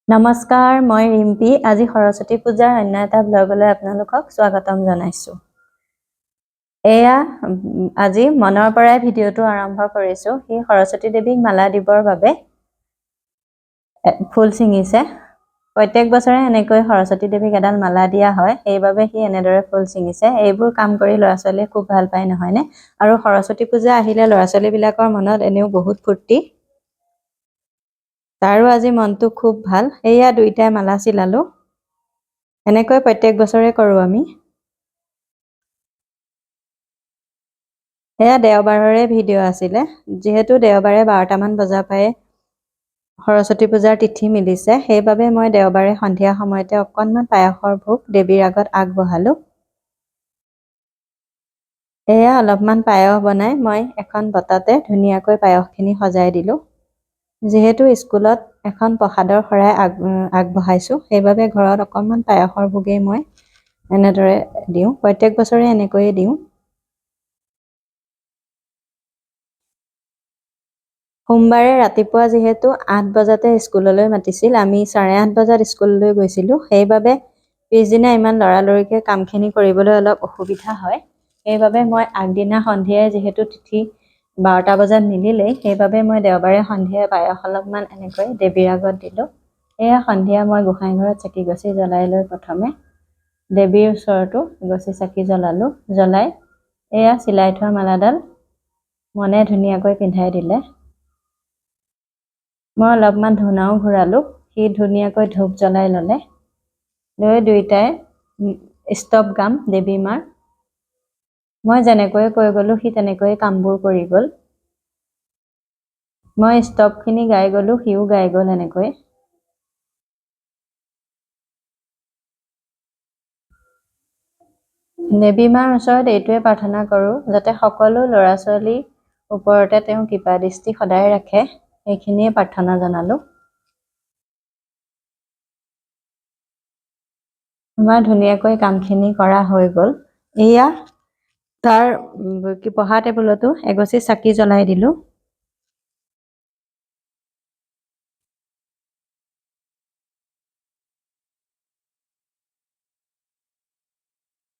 নমস্কাৰ, মই ৰিম্পী। আজি সৰস্বতী পূজাৰ অন্য এটা ব্লগলৈ আপোনালোকক স্বাগতম জনাইছোঁ। এয়া আজি মনৰ পৰাই ভিডিঅ'টো আৰম্ভ কৰিছোঁ। সি সৰস্বতী দেৱীক মালা দিবৰ বাবে ফুল ছিঙিছে। প্ৰত্যেক বছৰে এনেকৈ সৰস্বতী দেৱীক এডাল মালা দিয়া হয়, সেইবাবে সি এনেদৰে ফুল ছিঙিছে। এইবোৰ কাম কৰি ল'ৰা-ছোৱালীয়ে খুব ভাল পায়, নহয়নে? আৰু সৰস্বতী পূজা আহিলে ল'ৰা-ছোৱালীবিলাকৰ মনত এনেও বহুত ফূৰ্তি। তাৰো আজি মনটো খুব ভাল। এয়া দুইটাই মালা চিলালো। এনেকৈ প্ৰত্যেক বছৰে কৰোঁ আমি। এয়া দেওবাৰৰে ভিডিঅ' আছিলে। যিহেতু দেওবাৰে 12টামান বজাৰ পৰাই সৰস্বতী পূজাৰ তিথি মিলিছে, সেইবাবে মই দেওবাৰে সন্ধিয়া সময়তে অকণমান পায়সৰ ভোগ দেৱীৰ আগত আগবঢ়ালোঁ। এয়া অলপমান পায়স বনাই মই এখন বটাতে ধুনীয়াকৈ পায়সখিনি সজাই দিলোঁ। যিহেতু স্কুলত এখন প্ৰসাদৰ শৰাই আগবঢ়াইছোঁ, সেইবাবে ঘৰত অকণমান পায়সৰ ভোগেই মই এনেদৰে দিওঁ। প্ৰত্যেক বছৰে এনেকৈয়ে দিওঁ। সোমবাৰে ৰাতিপুৱা যিহেতু 8 বজাতে স্কুললৈ মাতিছিল, আমি 8:30 বজাত স্কুললৈ গৈছিলোঁ। সেইবাবে পিছদিনা ইমান লৰালৰিকৈ কামখিনি কৰিবলৈ অলপ অসুবিধা হয়। সেইবাবে মই আগদিনা সন্ধিয়াই যিহেতু তিথি 12টা বজাত মিলিলেই, সেইবাবে মই দেওবাৰে সন্ধিয়াই পায়স অলপমান এনেকৈ দেৱীৰ আগত দিলোঁ। এয়া সন্ধিয়া মই গোসাঁই ঘৰত চাকি গছি জ্বলাই লৈ প্ৰথমে দেৱীৰ ওচৰতো গছি চাকি জ্বলালোঁ। জ্বলাই এয়া চিলাই থোৱা মালাডাল মনে ধুনীয়াকৈ পিন্ধাই দিলে। মই অলপমান ধূনাও ঘূৰালোঁ। সি ধুনীয়াকৈ ধূপ জ্বলাই ল'লে। লৈ দুয়োটাই স্তৱ গাম দেৱী মাৰ। মই যেনেকৈ কৈ গ'লোঁ সি তেনেকৈয়ে কামবোৰ কৰি গ'ল। মই স্তৱখিনি গাই গ'লোঁ, সিও গাই গ'ল এনেকৈ। দেৱী মাৰ ওচৰত এইটোৱে প্ৰাৰ্থনা কৰোঁ, যাতে সকলো ল'ৰা-ছোৱালীৰ ওপৰতে তেওঁ কৃপা দৃষ্টি সদায় ৰাখে। এইখিনিয়ে প্ৰাৰ্থনা জনালোঁ। আমাৰ ধুনীয়াকৈ কামখিনি কৰা হৈ গ'ল। এয়া তাৰ পঢ়া টেবুলতো এগছি চাকি জ্বলাই দিলোঁ।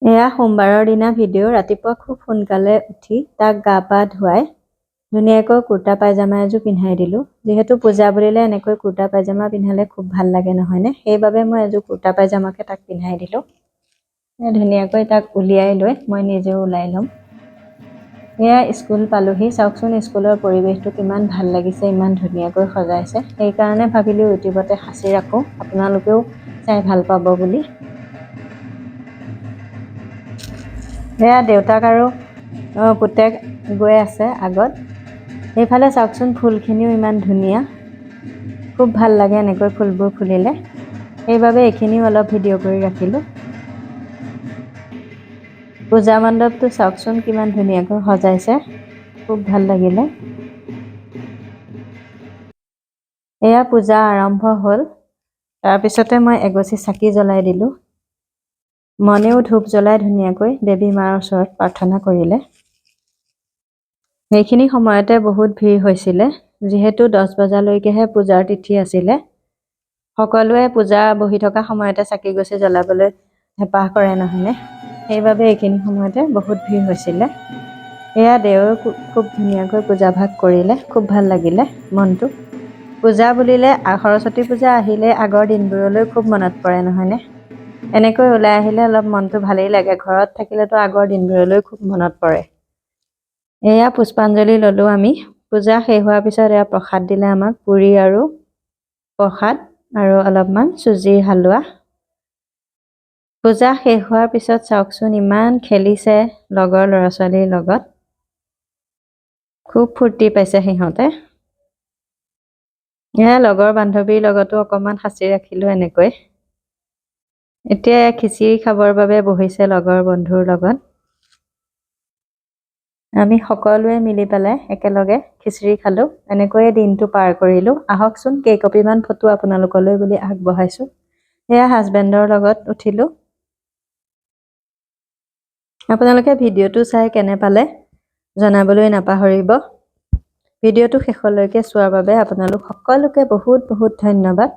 এয়া সোমবাৰৰ দিনা ভিডিঅ'। ৰাতিপুৱা খুব সোনকালে উঠি তাক গা পা ধুৱাই ধুনীয়াকৈ কুৰ্তা পায়জামা এযোৰ পিন্ধাই দিলোঁ। যিহেতু পূজা বুলিলে এনেকৈ কুৰ্তা পায়জামা পিন্ধালে খুব ভাল লাগে, নহয়নে? সেইবাবে মই এযোৰ কুৰ্তা পায়জামাকে তাক পিন্ধাই দিলোঁ। ধুনীয়াকৈ তাক উলিয়াই লৈ মই নিজেও ওলাই ল'ম। এয়া স্কুল পালোহি। চাওকচোন স্কুলৰ পৰিৱেশটো কিমান ভাল লাগিছে, ইমান ধুনীয়াকৈ সজাইছে। সেইকাৰণে ভাবিলোঁ ইউটিউবতে সাঁচি ৰাখোঁ, আপোনালোকেও চাই ভাল পাব বুলি। এয়া দেউতাক আৰু পুতেক গৈ আছে আগত। সেইফালে চাওকচোন ফুলখিনিও ইমান ধুনীয়া। খুব ভাল লাগে এনেকৈ ফুলবোৰ ফুলিলে। সেইবাবে এইখিনিও অলপ ভিডিঅ' কৰি ৰাখিলোঁ। পূজা মণ্ডপটো চাওকচোন কিমান ধুনীয়াকৈ সজাইছে, খুব ভাল লাগিলে। এয়া পূজা আৰম্ভ হ'ল। তাৰপিছতে মই এগছি চাকি জ্বলাই দিলোঁ। মনেও ধূপ জ্বলাই ধুনীয়াকৈ দেৱী মাৰ ওচৰত প্ৰাৰ্থনা কৰিলে। সেইখিনি সময়তে বহুত ভিৰ হৈছিলে। যিহেতু 10 বজালৈকেহে পূজাৰ তিথি আছিলে। সকলোৱে পূজা বহি থকা সময়তে চাকি গছি জ্বলাবলৈ হেঁপাহ কৰে, নহয়নে? সেইবাবে এইখিনি সময়তে বহুত ভিৰ হৈছিলে। এয়া দেৱেও খুব ধুনীয়াকৈ পূজা ভাগ কৰিলে। খুব ভাল লাগিলে মনটো। পূজা বুলিলে সৰস্বতী পূজা আহিলে আগৰ দিনবোৰলৈ খুব মনত পৰে, নহয়নে? এনেকৈ ওলাই আহিলে অলপ মনটো ভালেই লাগে। ঘৰত থাকিলেতো আগৰ দিনবোৰলৈ খুব মনত পৰে। এয়া পুষ্পাঞ্জলি ল'লোঁ আমি। পূজা শেষ হোৱাৰ পিছত এয়া প্ৰসাদ দিলে আমাক, পুৰি আৰু প্ৰসাদ আৰু অলপমান চুজিৰ হালোৱা। পূজা শেষ হোৱাৰ পিছত চাওকচোন ইমান খেলিছে লগৰ ল'ৰা-ছোৱালীৰ লগত। খুব ফূৰ্তি পাইছে সিহঁতে। এয়া লগৰ বান্ধৱীৰ লগতো অকণমান সাঁচি ৰাখিলোঁ এনেকৈ। এতিয়া খিচিৰি খাবৰ বাবে বহিছে লগৰ বন্ধুৰ লগত। আমি সকলোৱে মিলি পেলাই একেলগে খিচিৰি খালোঁ। এনেকৈয়ে দিনটো পাৰ কৰিলোঁ। আহকচোন কেইকপিমান ফটো আপোনালোকলৈ বুলি আগবঢ়াইছোঁ। এয়া হাজবেণ্ডৰ লগত উঠিলোঁ। আপোনালোকে ভিডিঅ'টো চাই কেনে পালে জনাবলৈ নাপাহৰিব। ভিডিঅ'টো শেষলৈকে চোৱাৰ বাবে আপোনালোক সকলোকে বহুত বহুত ধন্যবাদ।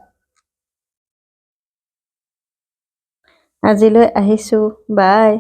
আজিলৈ আহিছোঁ, বাই।